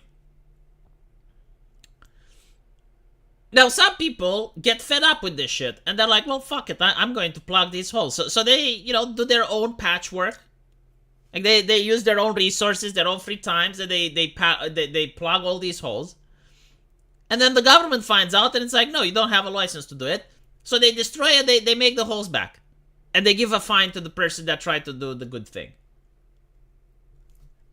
Now, some people get fed up with this shit, and they're like, well, fuck it, I'm going to plug these holes. So they, you know, do their own patchwork. Like, they use their own resources, their own free times, and they plug all these holes. And then the government finds out, and it's like, no, you don't have a license to do it. So they destroy it, they make the holes back. And they give a fine to the person that tried to do the good thing.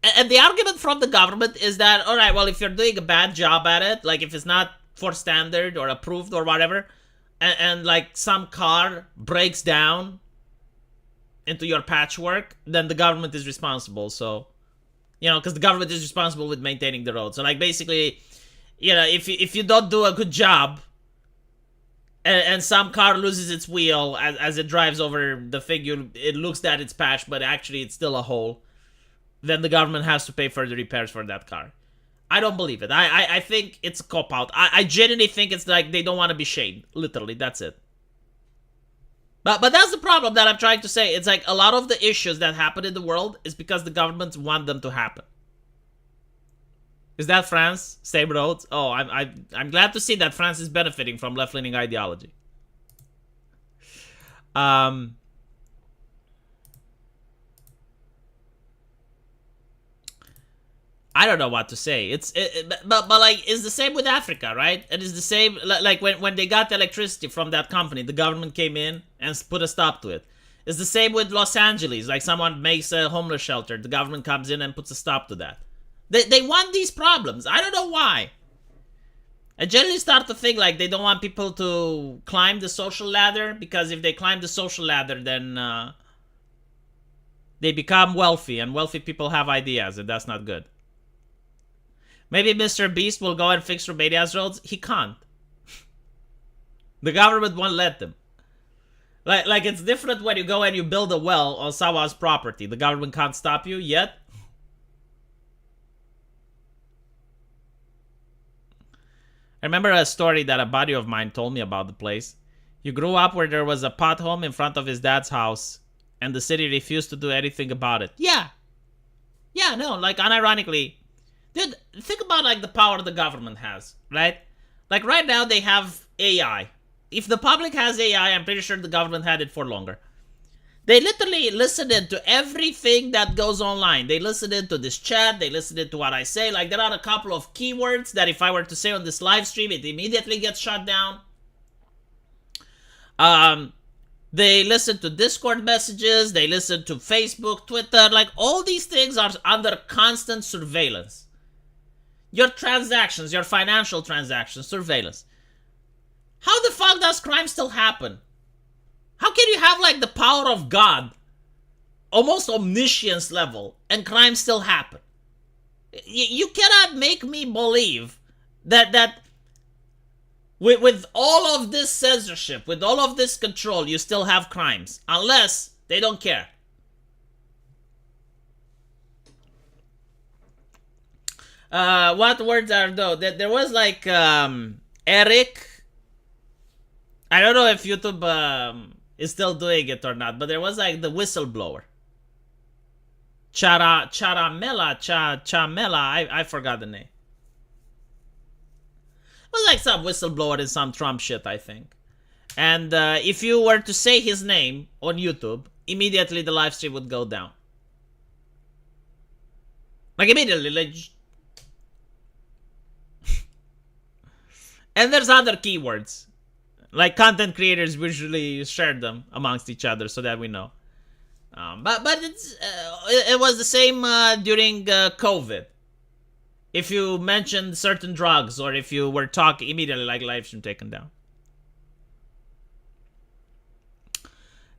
And the argument from the government is that, all right, well, if you're doing a bad job at it, like if it's not for standard or approved or whatever, and like some car breaks down into your patchwork, then the government is responsible. So, you know, because the government is responsible with maintaining the road. So like basically, you know, if you don't do a good job, and some car loses its wheel as it drives over the thing, it looks that it's patched, but actually it's still a hole, then the government has to pay for the repairs for that car. I don't believe it. I think it's a cop-out. I genuinely think it's like they don't want to be shamed. Literally, that's it. But that's the problem that I'm trying to say. It's like a lot of the issues that happen in the world is because the governments want them to happen. Is that France? Same roads? Oh, I'm glad to see that France is benefiting from left-leaning ideology. I don't know what to say. But like, it's the same with Africa, right? It is the same, like when they got the electricity from that company, the government came in and put a stop to it. It's the same with Los Angeles. Like someone makes a homeless shelter, the government comes in and puts a stop to that. They want these problems. I don't know why. I generally start to think like they don't want people to climb the social ladder, because if they climb the social ladder, then they become wealthy, and wealthy people have ideas, and that's not good. Maybe MrBeast will go and fix Romania's roads. He can't. The government won't let them. Like it's different when you go and you build a well on someone's property. The government can't stop you yet. I remember a story that a buddy of mine told me about the place. He grew up where there was a pot home in front of his dad's house, and the city refused to do anything about it. Yeah, no, like unironically. Dude, think about like the power the government has, right? Like right now they have AI. If the public has AI, I'm pretty sure the government had it for longer. They literally listen into everything that goes online. They listen into this chat, they listen into what I say. Like there are a couple of keywords that if I were to say on this live stream, it immediately gets shut down. They listen to Discord messages, they listen to Facebook, Twitter, like all these things are under constant surveillance. Your transactions, your financial transactions, surveillance. How the fuck does crime still happen? How can you have like the power of God, almost omniscience level, and crime still happen? You cannot make me believe that With all of this censorship, with all of this control, you still have crimes. Unless they don't care. What words are though? There was like Eric. I don't know if YouTube is still doing it or not, but there was like the whistleblower. Chamela. I forgot the name. It was like some whistleblower in some Trump shit, I think. And if you were to say his name on YouTube, immediately the live stream would go down. Like immediately, like. And there's other keywords. Like content creators usually share them amongst each other so that we know. But it was the same during COVID. If you mentioned certain drugs or if you were talking immediately, like live stream taken down.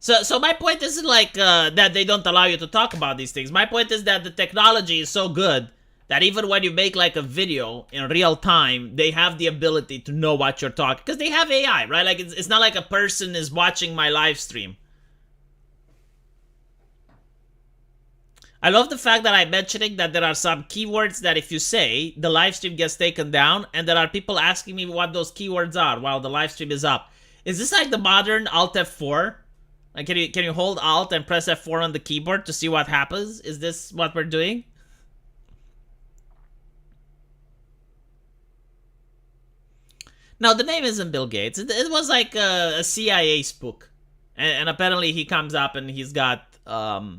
So my point isn't like that they don't allow you to talk about these things. My point is that the technology is so good that even when you make like a video in real time, they have the ability to know what you're talking. Because they have AI, right? Like it's not like a person is watching my live stream. I love the fact that I'm mentioning that there are some keywords that if you say, the live stream gets taken down, and there are people asking me what those keywords are while the live stream is up. Is this like the modern Alt F4? Like can you hold Alt and press F4 on the keyboard to see what happens? Is this what we're doing? Now, the name isn't Bill Gates. It was like a CIA spook. And apparently he comes up and he's got a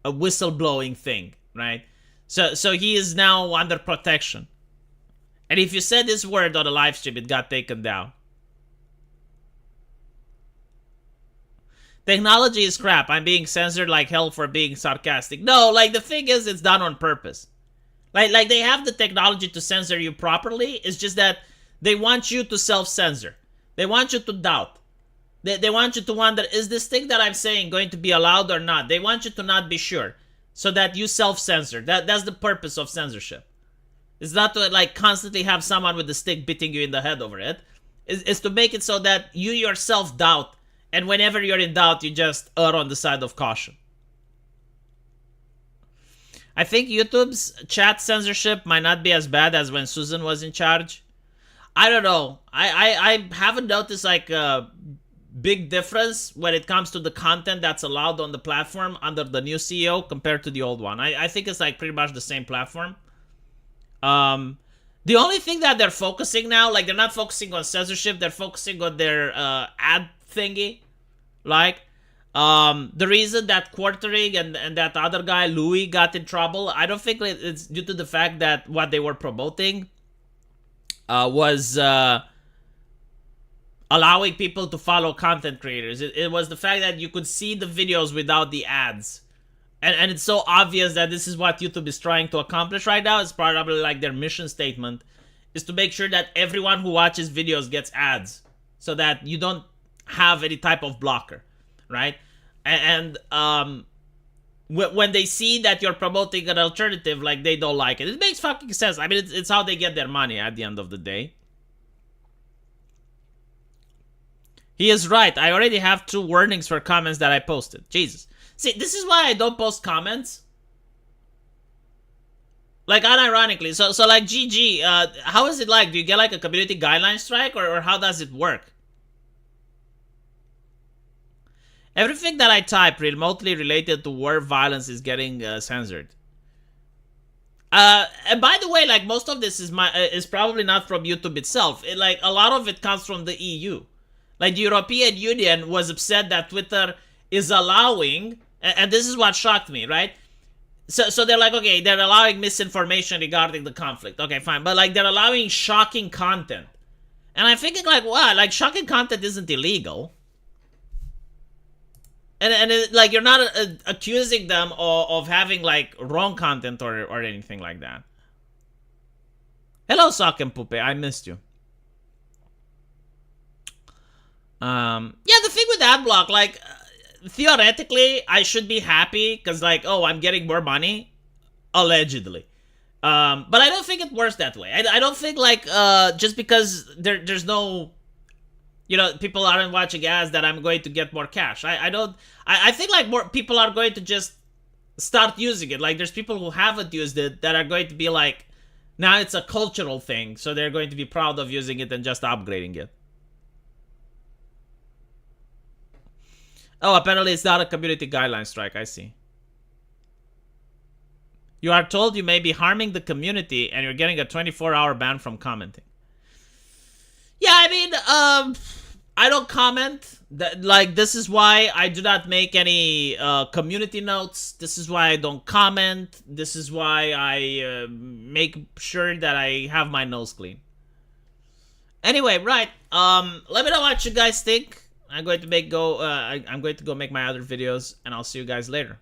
whistleblowing thing, right? So he is now under protection. And if you said this word on a live stream, it got taken down. Technology is crap. I'm being censored like hell for being sarcastic. No, like the thing is, it's done on purpose. Like they have the technology to censor you properly. It's just that they want you to self-censor. They want you to doubt. They want you to wonder, is this thing that I'm saying going to be allowed or not? They want you to not be sure so that you self-censor. That's the purpose of censorship. It's not to like constantly have someone with a stick beating you in the head over it. It's to make it so that you yourself doubt, and whenever you're in doubt, you just err on the side of caution. I think YouTube's chat censorship might not be as bad as when Susan was in charge. I don't know. I haven't noticed like a big difference when it comes to the content that's allowed on the platform under the new CEO compared to the old one. I think it's like pretty much the same platform. The only thing that they're focusing now, like they're not focusing on censorship, they're focusing on their ad thingy. Like, the reason that Quartering and that other guy, Louis, got in trouble, I don't think it's due to the fact that what they were promoting was allowing people to follow content creators. It was the fact that you could see the videos without the ads. And it's so obvious that this is what YouTube is trying to accomplish right now. It's probably like their mission statement is to make sure that everyone who watches videos gets ads so that you don't have any type of blocker, right? And when they see that you're promoting an alternative, like they don't like it. It makes fucking sense. I mean, it's how they get their money at the end of the day. He is right. I already have 2 warnings for comments that I posted. Jesus. See, this is why I don't post comments. Like, unironically. So like, GG, how is it like? Do you get, like, a community guideline strike? Or how does it work? Everything that I type remotely related to war violence is getting censored. And by the way, like, most of this is probably not from YouTube itself. Like, a lot of it comes from the EU. Like, the European Union was upset that Twitter is allowing, and this is what shocked me, right? So they're like, okay, they're allowing misinformation regarding the conflict. Okay, fine. But, like, they're allowing shocking content. And I'm thinking, like, wow, like, shocking content isn't illegal. And like, you're not accusing them of having, like, wrong content or anything like that. Hello, Sock and Pupe. I missed you. Yeah, the thing with AdBlock, like, theoretically, I should be happy because, like, oh, I'm getting more money. Allegedly. But I don't think it works that way. I don't think like just because there's no, people aren't watching ads, that I'm going to get more cash. I don't. I think like more people are going to just start using it. Like there's people who haven't used it that are going to be like, now it's a cultural thing, so they're going to be proud of using it and just upgrading it. Oh, apparently it's not a community guideline strike. I see. You are told you may be harming the community and you're getting a 24-hour ban from commenting. Yeah, I mean, I don't comment. Like, this is why I do not make any community notes. This is why I don't comment. This is why I make sure that I have my nose clean. Anyway, right. Let me know what you guys think. I'm going to go make my other videos, and I'll see you guys later.